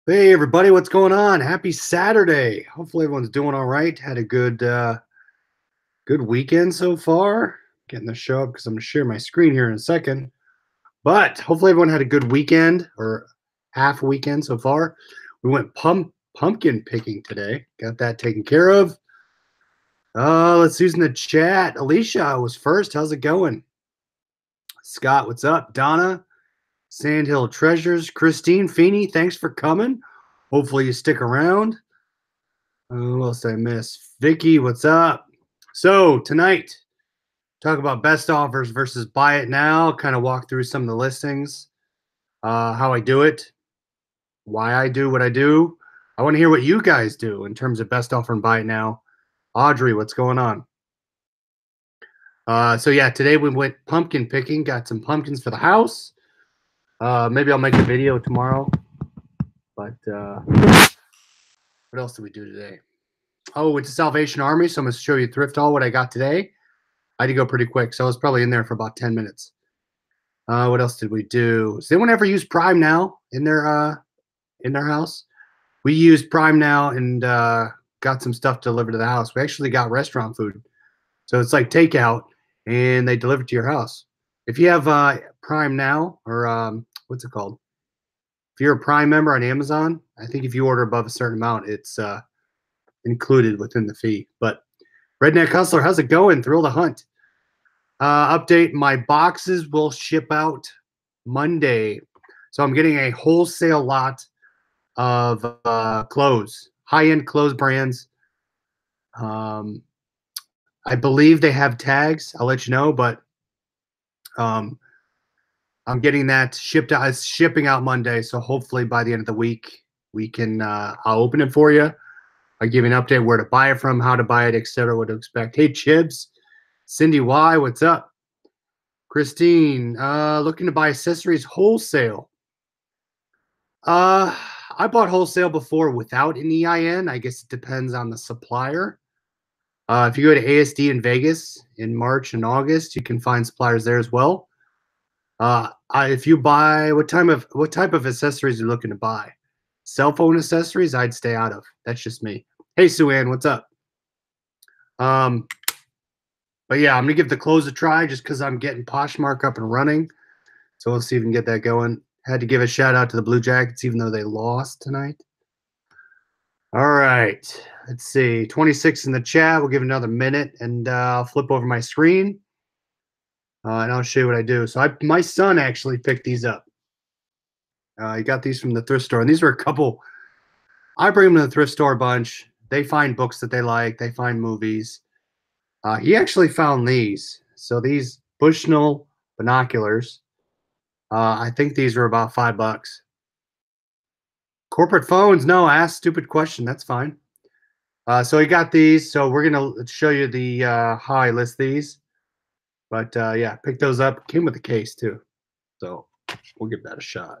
Hey everybody, what's going on? Happy Saturday. Hopefully everyone's doing all right. Had a good weekend so far. Getting the show up because I'm gonna share my screen here in a second. But hopefully everyone had a good weekend or half a weekend so far. We went pumpkin picking today. Got that taken care of. Let's use in the chat. Alicia was first. How's it going? Scott, what's up? Donna, Sandhill Treasures, Christine Feeney, thanks for coming. Hopefully you stick around. Who else did I miss? Vicky, what's up? So tonight, talk about best offers versus buy it now. Kind of walk through some of the listings, how I do it, why I do what I do. I want to hear what you guys do in terms of best offer and buy it now. Audrey, what's going on? So yeah, today we went pumpkin picking. Got some pumpkins for the house. Maybe I'll make a video tomorrow. But what else did we do today? Oh, went to Salvation Army, so I'm going to show you Thrift Haul, what I got today. I had to go pretty quick, so I was probably in there for about 10 minutes. What else did we do? Does anyone ever use Prime Now in their house? We used Prime Now and got some stuff delivered to the house. We actually got restaurant food. So it's like takeout, and they deliver it to your house. If you have Prime Now, or what's it called? If you're a Prime member on Amazon, I think if you order above a certain amount, it's included within the fee. But Redneck Hustler, how's it going? Thrill to hunt. Update, my boxes will ship out Monday. So I'm getting a wholesale lot of clothes, high-end clothes brands. I believe they have tags. I'll let you know, but I'm getting that shipped out. It's shipping out Monday, so hopefully by the end of the week we can. I'll open it for you. I give you an update where to buy it from, how to buy it, etc. What to expect. Hey, Chibs, Cindy Y, what's up? Christine, looking to buy accessories wholesale. I bought wholesale before without an EIN. I guess it depends on the supplier. If you go to ASD in Vegas in March and August, you can find suppliers there as well. If you buy, what type of accessories are you looking to buy? Cell phone accessories, I'd stay out of. That's just me. Hey, Sue Ann, what's up? But yeah, I'm gonna give the clothes a try just because I'm getting Poshmark up and running. So we'll see if we can get that going. Had to give a shout out to the Blue Jackets, even though they lost tonight. All right, let's see. 26 in the chat. We'll give another minute, and I'll flip over my screen, and I'll show you what I do. So my son actually picked these up. He got these from the thrift store, and these are a couple. I bring them to the thrift store a bunch. They find books that they like. They find movies. He actually found these. So these Bushnell Binoculars. I think these were about $5. Corporate phones? No, ask stupid question. That's fine. So he got these. So we're gonna show you the how I list these. But yeah, pick those up. Came with a case too. So we'll give that a shot.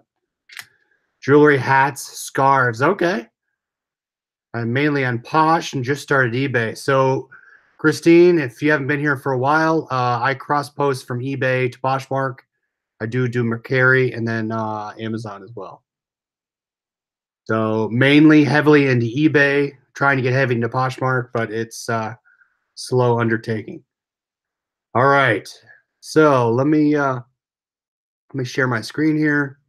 Jewelry, hats, scarves. Okay. I'm mainly on Posh and just started eBay. So, Christine, if you haven't been here for a while, I cross post from eBay to Poshmark. I do Mercari and then Amazon as well. So mainly heavily into eBay, trying to get heavy into Poshmark, but it's slow undertaking. All right. So let me share my screen here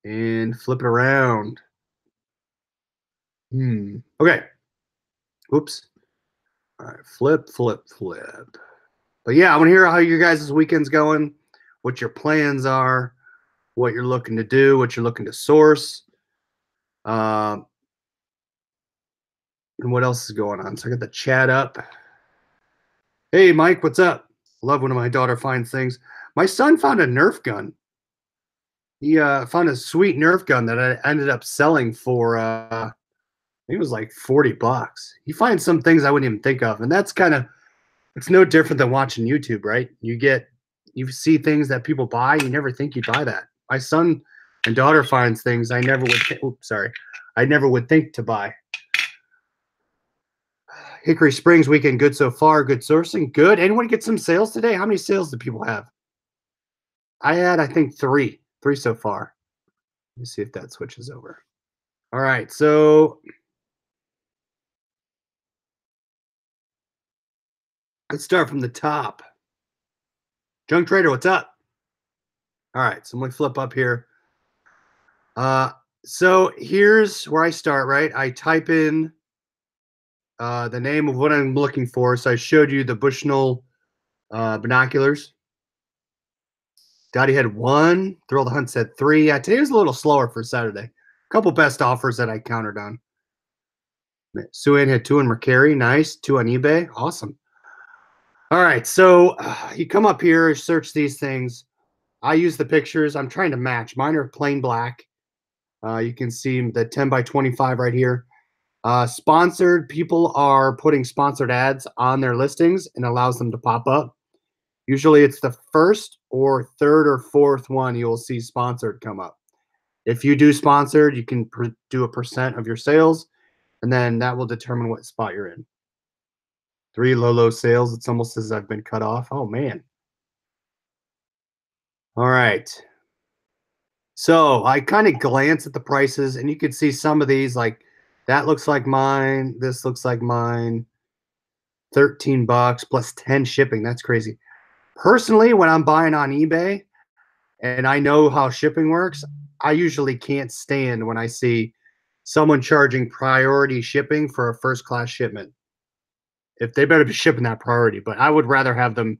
and flip it around. Okay. Oops. All right. Flip. But yeah, I want to hear how your guys' weekend's going, what your plans are, what you're looking to do, what you're looking to source, and what else is going on. So I got the chat up. Hey, Mike, what's up? Love when my daughter finds things. My son found a Nerf gun. He found a sweet Nerf gun that I ended up selling for, I think it was like $40. He finds some things I wouldn't even think of. And that's kind of, it's no different than watching YouTube, right? You see things that people buy. You never think you'd buy that. My son and daughter finds things I never would think to buy. Hickory Springs weekend good so far. Good sourcing. Good. Anyone get some sales today? How many sales do people have? I had, I think, three so far. Let me see if that switches over. All right, so let's start from the top. Junk Trader, what's up? All right, so I'm gonna flip up here. So here's where I start, right? I type in the name of what I'm looking for. So I showed you the Bushnell binoculars. Dottie had 1. Thrill the Hunt said 3. Yeah, today was a little slower for Saturday. A couple best offers that I countered on. Sue-Ann had 2 on Mercari. Nice. 2 on eBay. Awesome. All right. So you come up here, search these things. I use the pictures. I'm trying to match. Mine are plain black. You can see the 10 by 25 right here. Sponsored, people are putting sponsored ads on their listings and allows them to pop up. Usually it's the first or third or fourth one you'll see sponsored come up. If you do sponsored, you can do a % of your sales, and then that will determine what spot you're in. 3 low sales. It's almost as I've been cut off. Oh, man. All right. So I kind of glance at the prices, and you can see some of these, like that looks like mine. This looks like mine. $13 plus 10 shipping. That's crazy. Personally, when I'm buying on eBay and I know how shipping works, I usually can't stand when I see someone charging priority shipping for a first class shipment. If they better be shipping that priority, but I would rather have them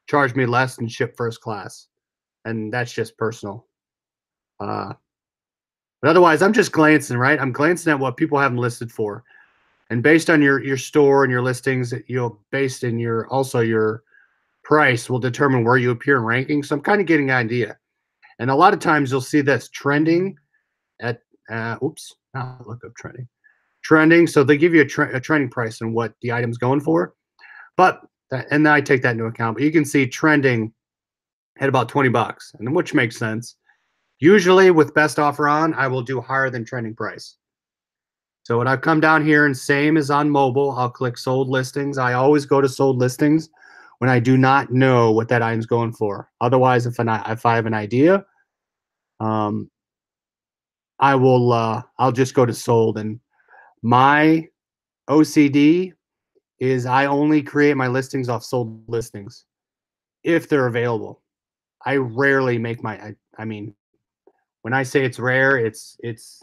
charge me less and ship first class. And that's just personal. But otherwise, I'm just glancing, right? I'm glancing at what people have them listed for. And based on your store and your listings, based in your price will determine where you appear in ranking. So I'm kind of getting an idea. And a lot of times you'll see this trending at, look up trending. Trending. So they give you a trending price and what the item's going for. And then I take that into account. But you can see trending at about $20, and which makes sense. Usually with best offer on, I will do higher than trending price. So when I come down here and same as on mobile, I'll click sold listings. I always go to sold listings when I do not know what that item's going for. Otherwise, if I have an idea, I'll just go to sold. And my OCD is I only create my listings off sold listings if they're available. I rarely make I mean, when I say it's rare, it's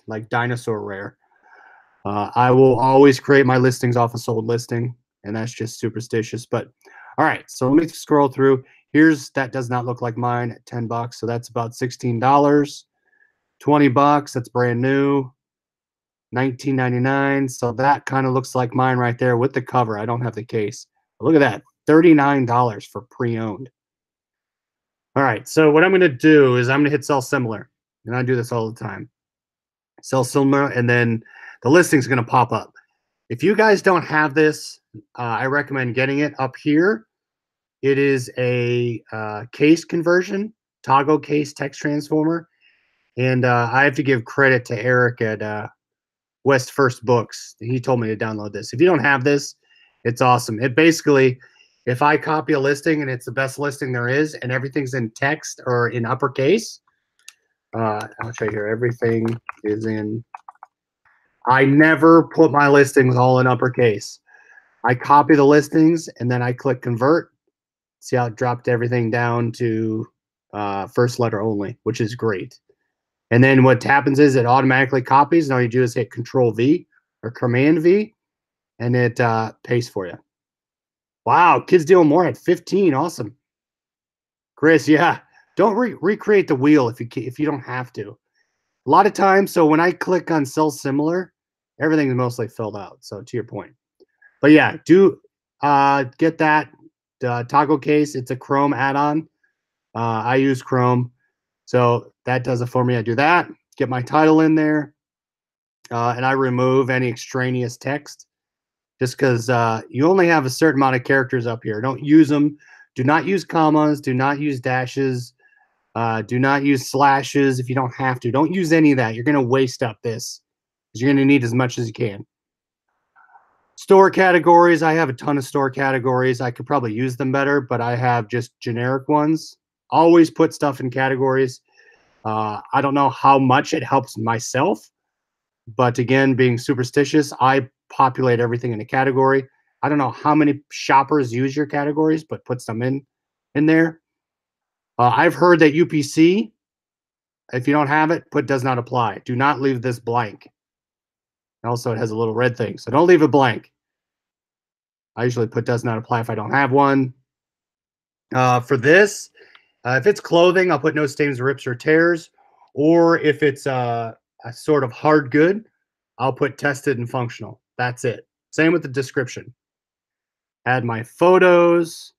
like dinosaur rare. I will always create my listings off a sold listing, and that's just superstitious. But all right, so let me scroll through. That does not look like mine at $10, so that's about $16. $20, that's brand new. $19.99, so that kind of looks like mine right there with the cover. I don't have the case. But look at that, $39 for pre-owned. All right, so what I'm going to do is I'm going to hit sell similar, and I do this all the time. Sell similar, and then the listing is going to pop up. If you guys don't have this, I recommend getting it up here. It is a case conversion, toggle case text transformer, and I have to give credit to Eric at West First Books. He told me to download this. If you don't have this, it's awesome. It basically, if I copy a listing and it's the best listing there is, and everything's in text or in uppercase, I'll show you here. Everything is in. I never put my listings all in uppercase. I copy the listings and then I click convert. See how it dropped everything down to first letter only, which is great. And then what happens is it automatically copies, and all you do is hit Control V or Command V, and it pastes for you. Wow, kids doing more at 15. Awesome. Chris, yeah. Don't recreate the wheel if you don't have to. A lot of times, so when I click on sell similar, everything is mostly filled out. So to your point. But yeah, do get that toggle case. It's a Chrome add-on. I use Chrome. So that does it for me. I do that, get my title in there, and I remove any extraneous text just because you only have a certain amount of characters up here. Don't use them. Do not use commas. Do not use dashes. Do not use slashes if you don't have to. Don't use any of that. You're going to waste up this because you're going to need as much as you can. Store categories. I have a ton of store categories. I could probably use them better, but I have just generic ones. Always put stuff in categories. I don't know how much it helps myself, but again, being superstitious, I populate everything in a category. I don't know how many shoppers use your categories, but put some in there. I've heard that UPC, if you don't have it, put does not apply. Do not leave this blank. Also, it has a little red thing, so don't leave it blank. I usually put does not apply if I don't have one. For this, if it's clothing, I'll put no stains, rips, or tears. Or if it's a sort of hard good, I'll put tested and functional. That's it. Same with the description. Add my photos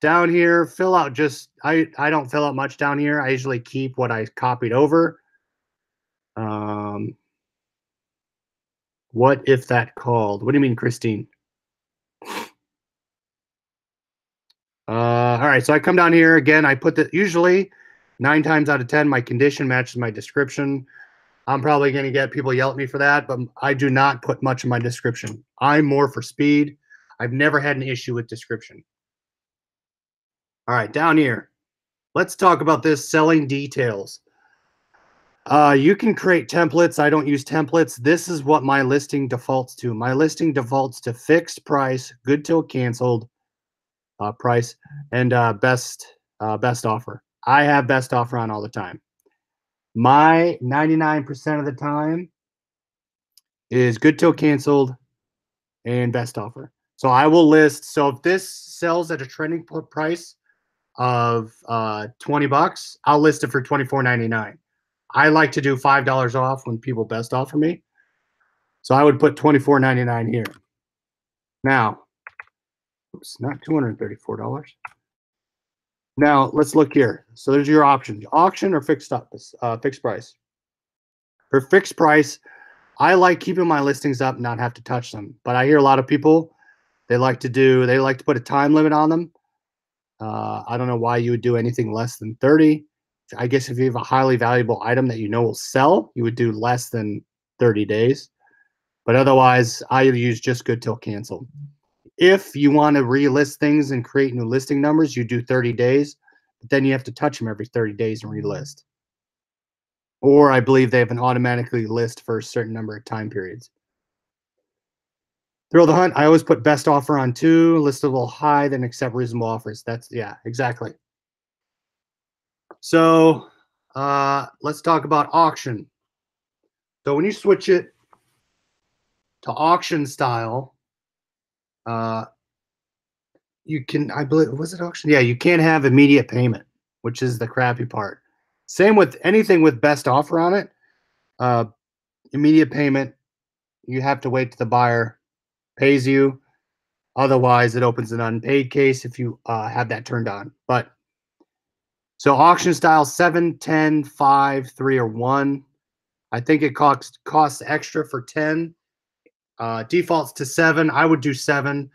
down here. Fill out just, I don't fill out much down here. I usually keep what I copied over. What if that called? What do you mean, Christine? All right, so I come down here again. I put the usually 9 times out of 10, my condition matches my description. I'm probably going to get people yell at me for that, but I do not put much in my description. I'm more for speed. I've never had an issue with description. All right, down here, let's talk about this selling details. You can create templates. I don't use templates. This is what my listing defaults to. My listing defaults to fixed price, good till canceled price, and best offer. I have best offer on all the time. My 99% of the time is good till canceled and best offer. So I will list. So if this sells at a trending price of $20, I'll list it for $24.99. I like to do $5 off when people best offer me. So I would put $24.99 here. Now, oops, not $234. Now let's look here. So there's your options: auction or fixed price. For fixed price, I like keeping my listings up, not have to touch them. But I hear a lot of people, they like to put a time limit on them. I don't know why you would do anything less than 30. I guess if you have a highly valuable item that you know will sell, you would do less than 30 days. But otherwise, I use just good till canceled. If you want to relist things and create new listing numbers, you do 30 days, but then you have to touch them every 30 days and relist. Or I believe they have an automatically list for a certain number of time periods. Thrill the hunt, I always put best offer on 2, list a little high, then accept reasonable offers. That's, yeah, exactly. So let's talk about auction. So when you switch it to auction style, you can, I believe, was it auction? Yeah, you can't have immediate payment, which is the crappy part. Same with anything with best offer on it. Immediate payment, you have to wait till the buyer pays you. Otherwise, it opens an unpaid case if you have that turned on. But so auction style 7, 10, 5, 3, or 1. I think it costs extra for 10. Defaults to 7. I would do 7.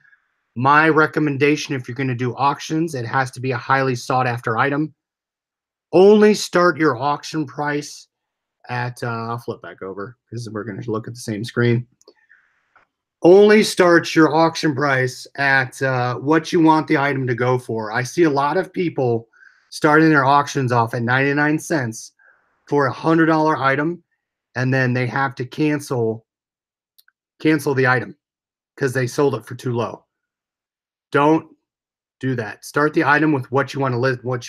My recommendation, if you're going to do auctions, it has to be a highly sought after item. Only start your auction price at, I'll flip back over because we're going to look at the same screen. Only start your auction price at what you want the item to go for. I see a lot of people starting their auctions off at 99 cents for a $100 item, and then they have to cancel the item because they sold it for too low. Don't do that. Start the item with what you want to list, what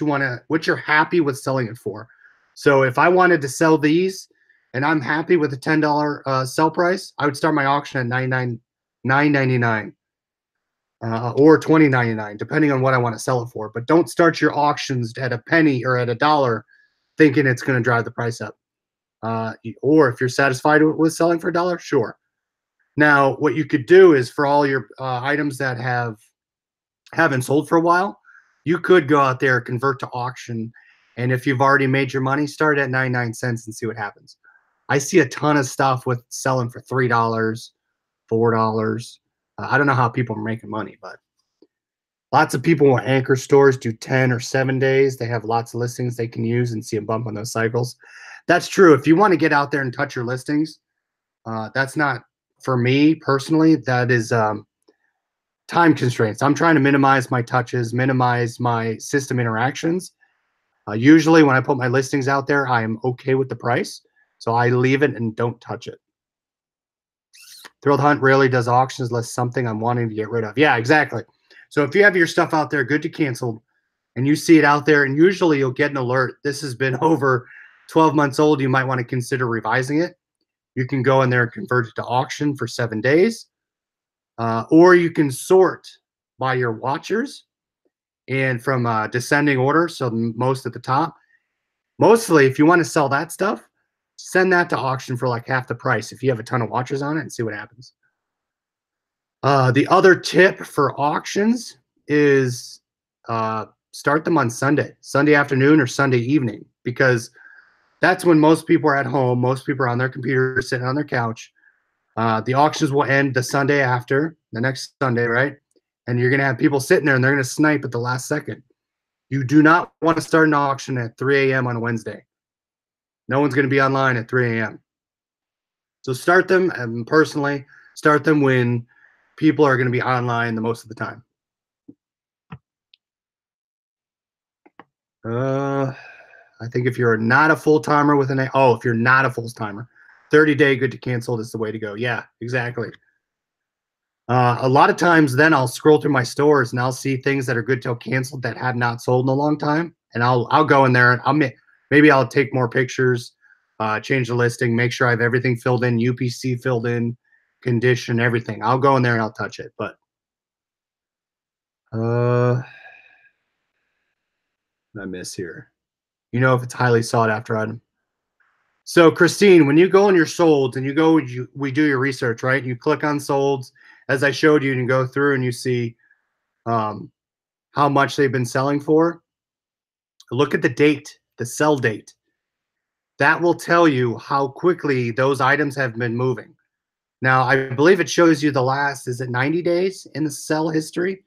you're happy with selling it for. So if I wanted to sell these and I'm happy with a $10 sell price, I would start my auction at $9.99 or $20.99, depending on what I want to sell it for. But don't start your auctions at a penny or at $1 thinking it's going to drive the price up. Or if you're satisfied with selling for $1, sure. Now, what you could do is for all your items that haven't sold for a while, you could go out there, convert to auction, and if you've already made your money, start at 99 cents and see what happens. I see a ton of stuff with selling for $3, $4. I don't know how people are making money, but lots of people with anchor stores do 10 or 7 days. They have lots of listings they can use and see a bump on those cycles. That's true. If you want to get out there and touch your listings, that's not for me personally. That is time constraints. I'm trying to minimize my touches, minimize my system interactions. Usually when I put my listings out there, I am okay with the price. So I leave it and don't touch it. Thrilled Hunt rarely does auctions unless something I'm wanting to get rid of. Yeah, exactly. So if you have your stuff out there, good to cancel, and you see it out there, and usually you'll get an alert. This has been over 12 months old. You might want to consider revising it. You can go in there and convert it to auction for 7 days, or you can sort by your watchers and from descending order. So most at the top. Mostly, if you want to sell that stuff, send that to auction for like half the price if you have a ton of watchers on it and see what happens. The other tip for auctions is start them on Sunday afternoon or Sunday evening, because that's when most people are at home. Most people are on their computer, sitting on their couch. The auctions will end the Sunday after, the next Sunday, right? And you're going to have people sitting there and they're going to snipe at the last second. You do not want to start an auction at 3 a.m. on a Wednesday. No one's going to be online at 3 a.m. So start them, and personally, start them when people are going to be online the most of the time. I think if you're not a full timer with an if you're not a full timer, 30-day good to cancel is the way to go. Yeah, exactly. A lot of times, then I'll scroll through my stores and I'll see things that are good till canceled that have not sold in a long time, and I'll go in there and maybe I'll take more pictures, change the listing, make sure I have everything filled in, UPC filled in, condition, everything. I'll go in there and I'll touch it. But I miss here. You know if it's highly sought after item. So Christine, when you go on your solds and we do your research, right? You click on solds, as I showed you, and you go through and you see how much they've been selling for. Look at the date, the sell date. That will tell you how quickly those items have been moving. Now, I believe it shows you the last, is it 90 days in the sell history?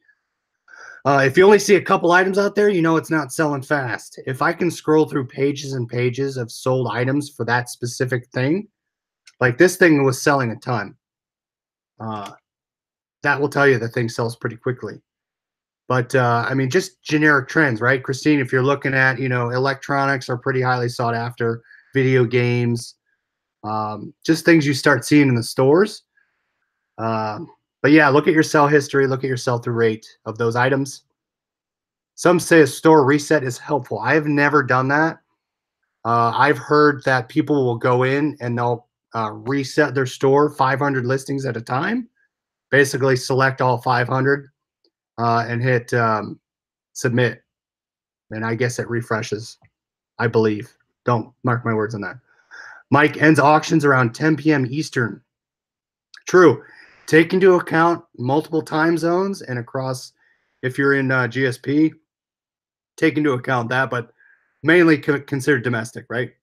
If you only see a couple items out there, you know it's not selling fast. If I can scroll through pages and pages of sold items for that specific thing, like this thing was selling a ton, that will tell you the thing sells pretty quickly. But I mean, just generic trends, right? Christine, if you're looking at, electronics are pretty highly sought after, video games, just things you start seeing in the stores. But yeah, look at your sell history, look at your sell-through rate of those items. Some say a store reset is helpful. I have never done that. I've heard that people will go in and they'll reset their store 500 listings at a time, basically select all 500 and hit submit. And I guess it refreshes, I believe. Don't mark my words on that. Mike, ends auctions around 10 p.m. Eastern. True. Take into account multiple time zones and across, if you're in GSP, take into account that, but mainly consider domestic, right?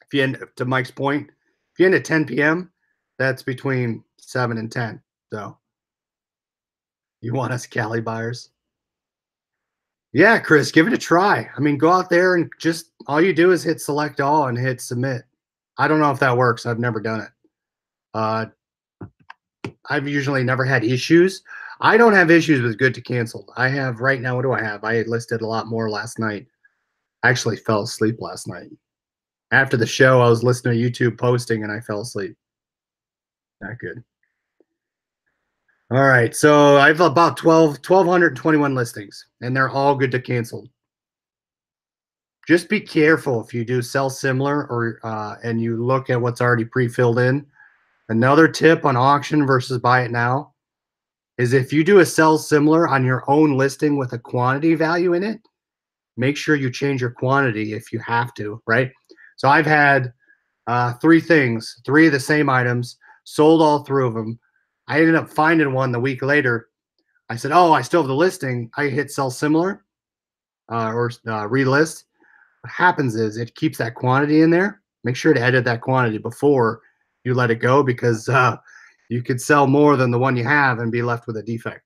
If you end, to Mike's point, if you end at 10 p.m., that's between 7 and 10. So you want us Cali buyers? Yeah, Chris, give it a try. I mean, go out there and just all you do is hit select all and hit submit. I don't know if that works. I've never done it. I've usually never had issues. I don't have issues with good to cancel. I have right now, what do I have? I listed a lot more last night. I actually fell asleep last night. After the show, I was listening to YouTube posting and I fell asleep. Not good. All right, so I have about 1,221 listings, and they're all good to cancel. Just be careful if you do sell similar or and you look at what's already pre-filled in. Another tip on auction versus buy it now is if you do a sell similar on your own listing with a quantity value in it, make sure you change your quantity if you have to, right? So I've had 3 things, 3 of the same items, sold all 3 of them. I ended up finding one the week later. I said, oh, I still have the listing. I hit sell similar or relist. What happens is it keeps that quantity in there. Make sure to edit that quantity before you let it go, because you could sell more than the one you have and be left with a defect.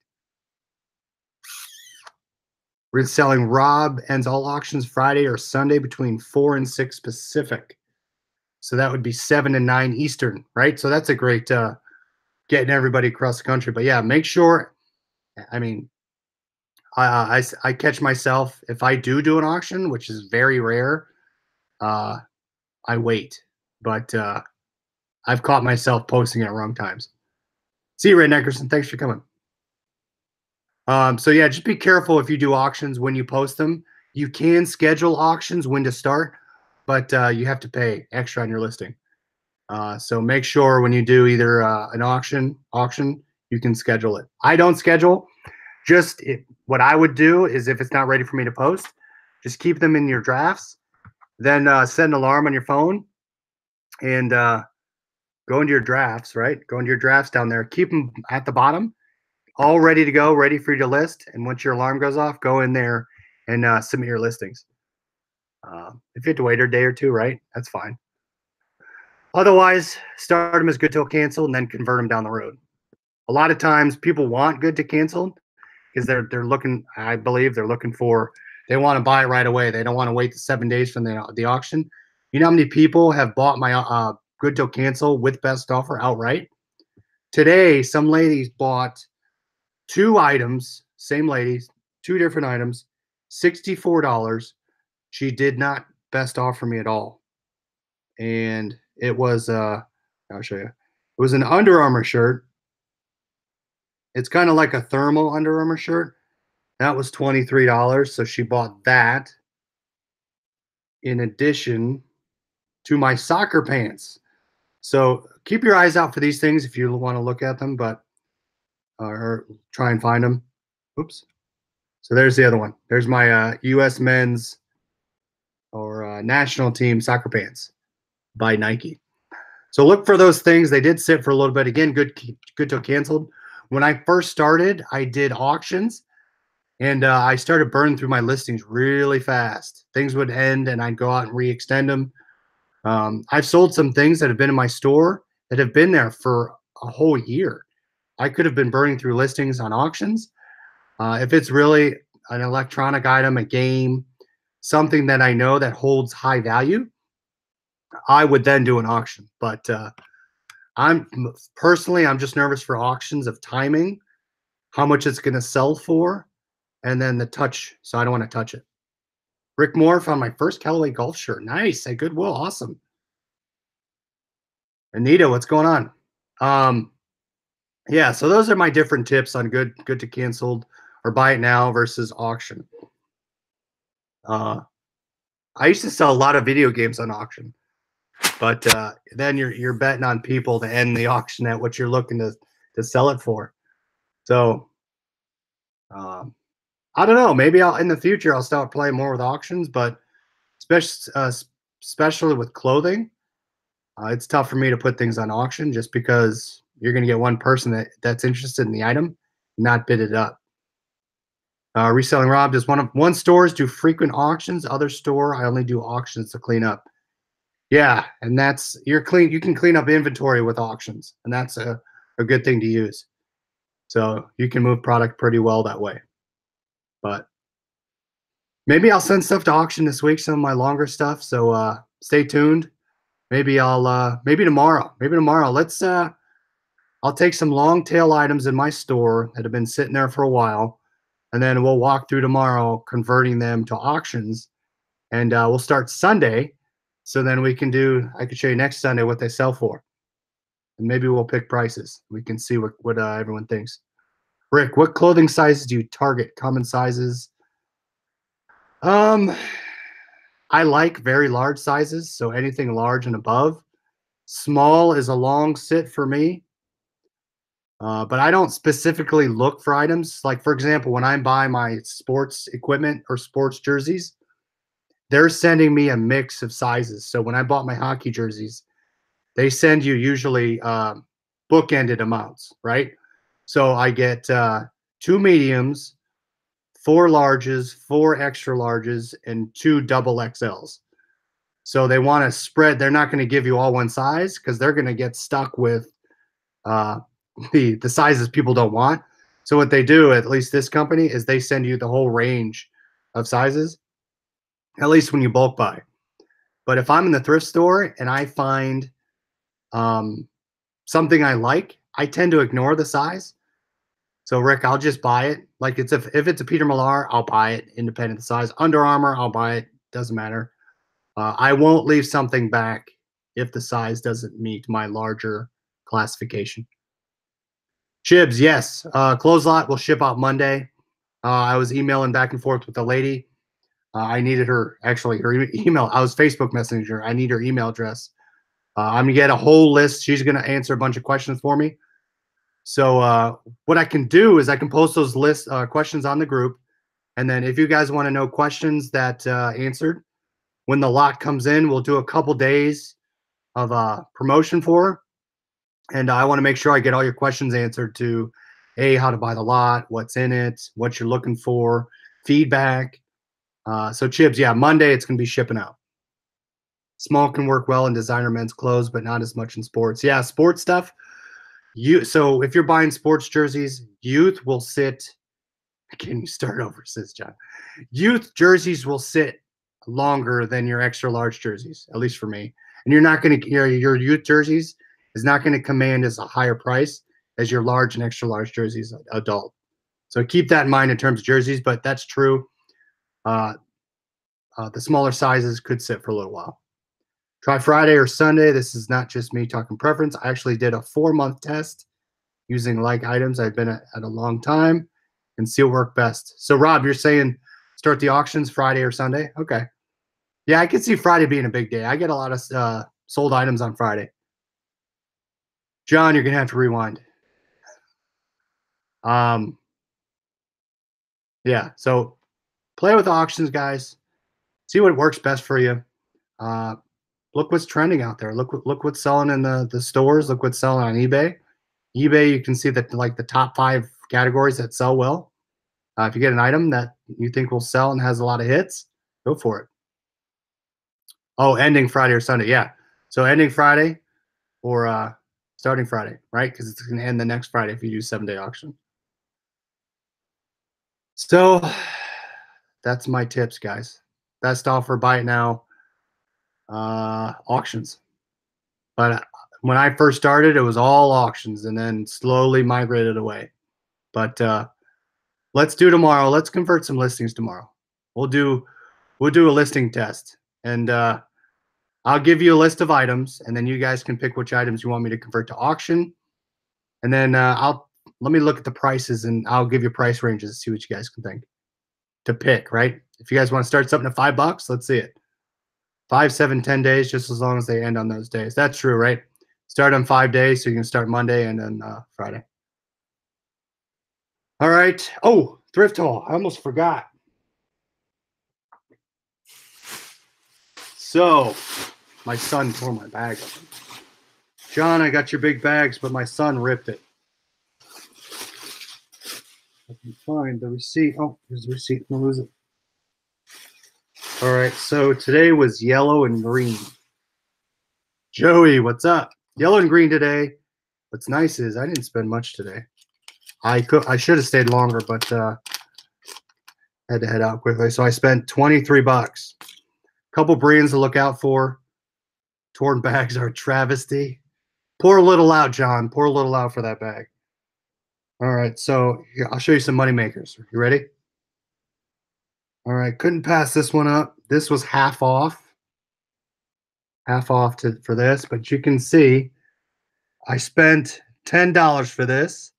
We're selling Rob ends all auctions Friday or Sunday between 4 and 6 Pacific. So that would be 7 and 9 Eastern, right? So that's a great getting everybody across the country. But yeah, make sure, I mean, I catch myself if I do an auction, which is very rare. Uh, I wait, but I've caught myself posting at wrong times. See you, Ray Neckerson. Thanks for coming. So yeah, just be careful if you do auctions when you post them. You can schedule auctions when to start, but you have to pay extra on your listing. So make sure when you do either an auction, you can schedule it. I don't schedule. What I would do is if it's not ready for me to post, just keep them in your drafts. Then set an alarm on your phone and go into your drafts. Right, go into your drafts down there. Keep them at the bottom, all ready to go, ready for you to list. And once your alarm goes off, go in there and submit your listings. If you have to wait a day or two, right, that's fine. Otherwise, start them as good till canceled and then convert them down the road. A lot of times people want good to cancel because they're looking, I believe they're looking for, they want to buy it right away. They don't want to wait the 7 days from the auction. You know how many people have bought my good till cancel with best offer outright? Today, some ladies bought 2 items, same ladies, 2 different items, $64. She did not best offer me at all. And it was, I'll show you. It was an Under Armour shirt. It's kind of like a thermal Under Armour shirt. That was $23. So she bought that in addition to my soccer pants. So keep your eyes out for these things if you want to look at them, but or try and find them. Oops. So there's the other one. There's my U.S. men's or national team soccer pants by Nike. So look for those things. They did sit for a little bit. Again, good till canceled. When I first started, I did auctions, and I started burning through my listings really fast. Things would end, and I'd go out and re-extend them. I've sold some things that have been in my store that have been there for a whole year. I could have been burning through listings on auctions. If it's really an electronic item, a game, something that I know that holds high value, I would then do an auction. But I'm just nervous for auctions of timing, how much it's going to sell for, and then the touch. So I don't want to touch it. Rick Moore found my first Callaway golf shirt. Nice at Goodwill. Awesome. Anita, what's going on? Yeah, so those are my different tips on good to canceled or buy it now versus auction. I used to sell a lot of video games on auction, but then you're betting on people to end the auction at what you're looking to sell it for. So I don't know. Maybe in the future I'll start playing more with auctions, but especially with clothing, it's tough for me to put things on auction just because you're going to get one person that's interested in the item, not bid it up. Reselling Rob, does one stores do frequent auctions? Other store, I only do auctions to clean up. Yeah, and that's you can clean up inventory with auctions, and that's a good thing to use. So you can move product pretty well that way. But maybe I'll send stuff to auction this week, some of my longer stuff. So stay tuned. Maybe I'll maybe tomorrow. Let's I'll take some long tail items in my store that have been sitting there for a while, and then we'll walk through tomorrow converting them to auctions, and we'll start Sunday. So then I can show you next Sunday what they sell for, and maybe we'll pick prices. We can see what everyone thinks. Rick, what clothing sizes do you target? Common sizes. I like very large sizes, so anything large and above. Small is a long sit for me. But I don't specifically look for items. Like, for example, when I buy my sports equipment or sports jerseys, they're sending me a mix of sizes. So when I bought my hockey jerseys, they send you usually bookended amounts, right? So I get 2 mediums, 4 larges, 4 extra larges, and 2 double XLs. So they want to spread. They're not going to give you all one size because they're going to get stuck with the sizes people don't want. So what they do, at least this company, is they send you the whole range of sizes, at least when you bulk buy. But if I'm in the thrift store and I find something I like, I tend to ignore the size. So Rick, I'll just buy it. Like if it's a Peter Millar, I'll buy it independent of the size. Under Armour, I'll buy it. Doesn't matter. I won't leave something back if the size doesn't meet my larger classification. Chibs, yes. Clothes lot will ship out Monday. I was emailing back and forth with the lady. I needed her email. I was Facebook messaging her. I need her email address. I'm gonna get a whole list. She's gonna answer a bunch of questions for me. So what I can do is I can post those questions on the group, and then if you guys want to know questions that answered when the lot comes in, we'll do a couple days of promotion for her. And I want to make sure I get all your questions answered to how to buy the lot, what's in it, what you're looking for, feedback. So Chibs, yeah, Monday it's going to be shipping out. Small can work well in designer men's clothes, but not as much in sports. Yeah, sports stuff. So if you're buying sports jerseys, youth will sit. Can you start over, says John? Youth jerseys will sit longer than your extra large jerseys, at least for me. And you're not going to your youth jerseys is not going to command as a higher price as your large and extra large jerseys adult. So keep that in mind in terms of jerseys, but that's true. The smaller sizes could sit for a little while. Try Friday or Sunday. This is not just me talking preference. I actually did a 4-month test using like items I've been at a long time and see what worked best. So Rob, you're saying start the auctions Friday or Sunday? Okay. Yeah, I could see Friday being a big day. I get a lot of sold items on Friday. John, you're going to have to rewind. Yeah, so play with auctions, guys. See what works best for you. Look what's trending out there. Look what's selling in the stores. Look what's selling on eBay. eBay, you can see that like the top 5 categories that sell well. If you get an item that you think will sell and has a lot of hits, go for it. Oh, ending Friday or Sunday. Yeah. So ending Friday or starting Friday, right? Because it's going to end the next Friday if you do 7-day auction. So that's my tips, guys. Best offer, buy it now. Auctions. But when I first started, it was all auctions and then slowly migrated away. But let's do tomorrow. Let's convert some listings tomorrow. We'll do a listing test, and I'll give you a list of items, and then you guys can pick which items you want me to convert to auction. And then let me look at the prices, and I'll give you price ranges to see what you guys can think to pick. Right? If you guys want to start something at $5, let's see it. 5, 7, 10 days, just as long as they end on those days. That's true, right? Start on 5 days, so you can start Monday and then Friday. All right. Oh, thrift haul. I almost forgot. So, my son tore my bag open. John, I got your big bags, but my son ripped it. I can find the receipt. Oh, there's the receipt. I'm gonna lose it. All right. So today was yellow and green. Joey, what's up? Yellow and green today. What's nice is I didn't spend much today. I should have stayed longer, but had to head out quickly. So I spent $23. Couple brands to look out for. Torn bags are a travesty. Pour a little out, John. Pour a little out for that bag. All right, so here, I'll show you some money makers. You ready? All right, couldn't pass this one up. This was half off. Half off for this, but you can see I spent $10 for this.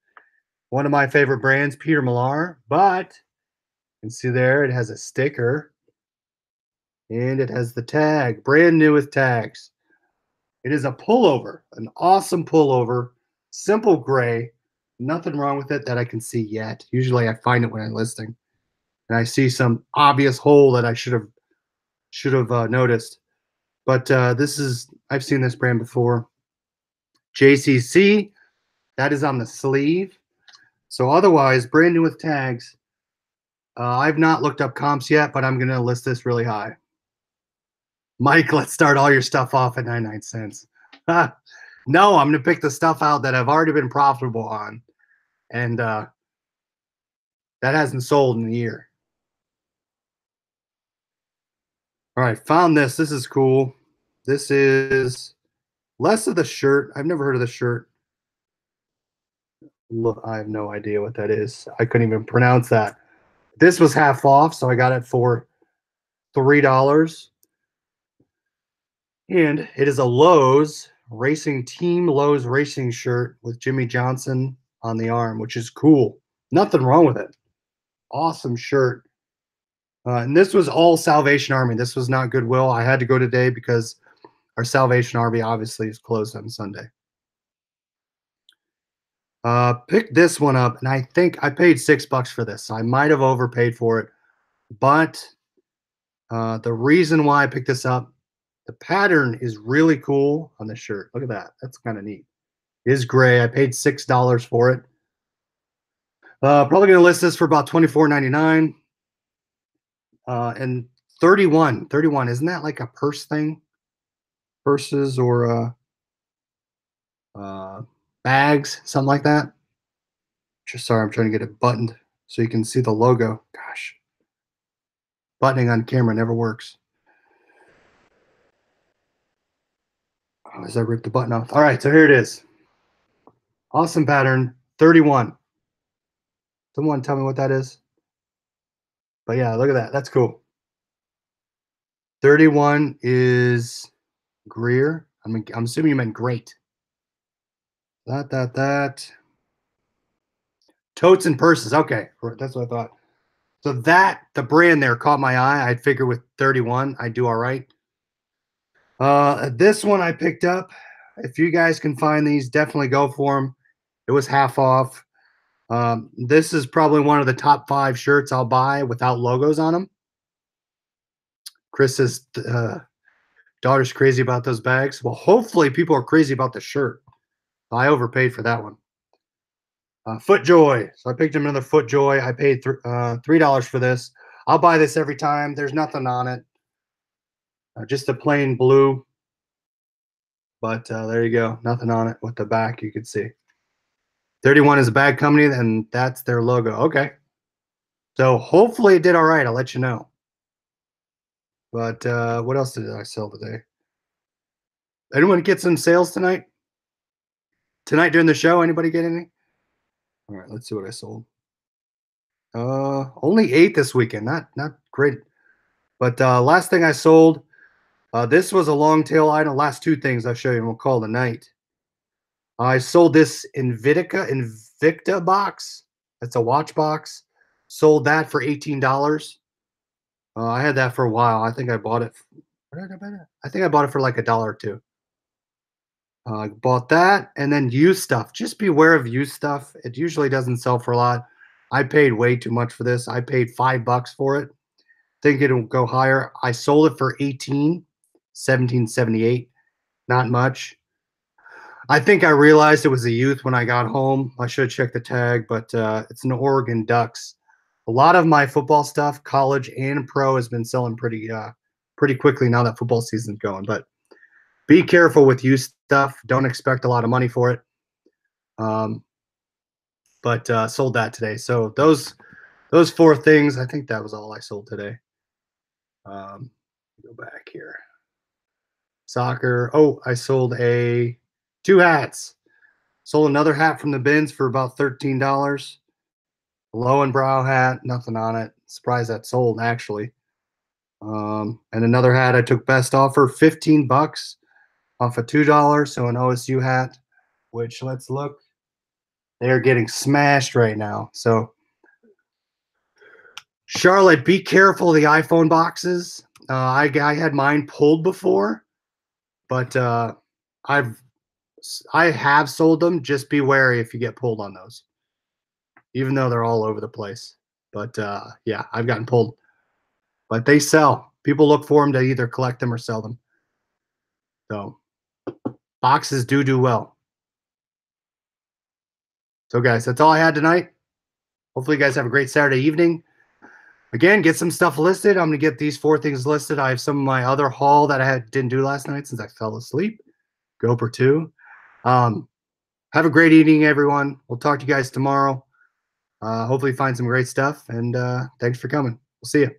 One of my favorite brands, Peter Millar, but you can see there it has a sticker and it has the tag, brand new with tags. It is a pullover, an awesome pullover, simple gray, nothing wrong with it that I can see yet. Usually I find it when I'm listing and I see some obvious hole that I should have noticed. But I've seen this brand before. JCC, that is on the sleeve. So otherwise, brand new with tags. I've not looked up comps yet, but I'm going to list this really high. Mike, let's start all your stuff off at 99 cents. No, I'm going to pick the stuff out that I've already been profitable on. And that hasn't sold in a year. All right, found this. This is cool. This is less of the shirt. I've never heard of the shirt. Look, I have no idea what that is. I couldn't even pronounce that. This was half off, so I got it for $3. And it is a Lowe's Racing Team Lowe's Racing shirt with Jimmy Johnson on the arm, which is cool. Nothing wrong with it. Awesome shirt. And this was all Salvation Army. This was not Goodwill. I had to go today because our Salvation Army obviously is closed on Sunday. Picked this one up, and I think I paid $6 for this. So I might have overpaid for it, but the reason why I picked this up, the pattern is really cool on the shirt. Look at that. That's kind of neat. It is gray. I paid $6 for it. Probably going to list this for about $24.99. And 31. Isn't that like a purse thing? Purses or bags, something like that. Just sorry, I'm trying to get it buttoned so you can see the logo. Gosh, buttoning on camera never works. Oh, as I rip the button off. All right, so here it is. Awesome pattern, 31. Someone tell me what that is. But yeah, look at that. That's cool. 31 is Greer. I'm assuming you meant great. That. Totes and purses. Okay, that's what I thought. So the brand there caught my eye. I'd figure with 31, I'd do all right. This one I picked up. If you guys can find these, definitely go for them. It was half off. This is probably one of the top 5 shirts I'll buy without logos on them. Chris's daughter's crazy about those bags. Well, hopefully people are crazy about the shirt. I overpaid for that one. FootJoy. So I picked him another FootJoy. I paid $3 for this. I'll buy this every time. There's nothing on it. Just a plain blue. But there you go. Nothing on it with the back you can see. 31 is a bag company, and that's their logo. Okay. So hopefully it did all right. I'll let you know. But what else did I sell today? Anyone get some sales tonight? Tonight during the show, anybody get any? All right, let's see what I sold. Only 8 this weekend. Not great. But last thing I sold, this was a long tail item. Last 2 things I'll show you and we'll call it a night. I sold this Invicta box. It's a watch box. Sold that for $18. I had that for a while. I think I bought it. I think I bought it for like $1 or $2. I bought that, and then used stuff. Just beware of used stuff. It usually doesn't sell for a lot. I paid way too much for this. I paid $5 for it. Think it'll go higher. I sold it for $17.78. Not much. I think I realized it was a youth when I got home. I should check the tag, but it's an Oregon Ducks. A lot of my football stuff, college and pro, has been selling pretty quickly now that football season's going. But be careful with used stuff. Don't expect a lot of money for it. But sold that today. So those 4 things, I think that was all I sold today. Go back here. Soccer. Oh, I sold 2 hats. Sold another hat from the bins for about $13. Low and brow hat, nothing on it. Surprised that sold actually. And another hat I took best offer, $15 off of $2. So an OSU hat, which let's look. They're getting smashed right now. So Charlotte, be careful of the iPhone boxes. I had mine pulled before, but I have sold them. Just be wary if you get pulled on those, even though they're all over the place. But yeah, I've gotten pulled. But they sell. People look for them to either collect them or sell them. So boxes do well. So guys, that's all I had tonight. Hopefully you guys have a great Saturday evening. Again, get some stuff listed. I'm going to get these 4 things listed. I have some of my other haul that I didn't do last night since I fell asleep. GoPro 2. Have a great evening, everyone. We'll talk to you guys tomorrow. Hopefully find some great stuff. And thanks for coming. We'll see you.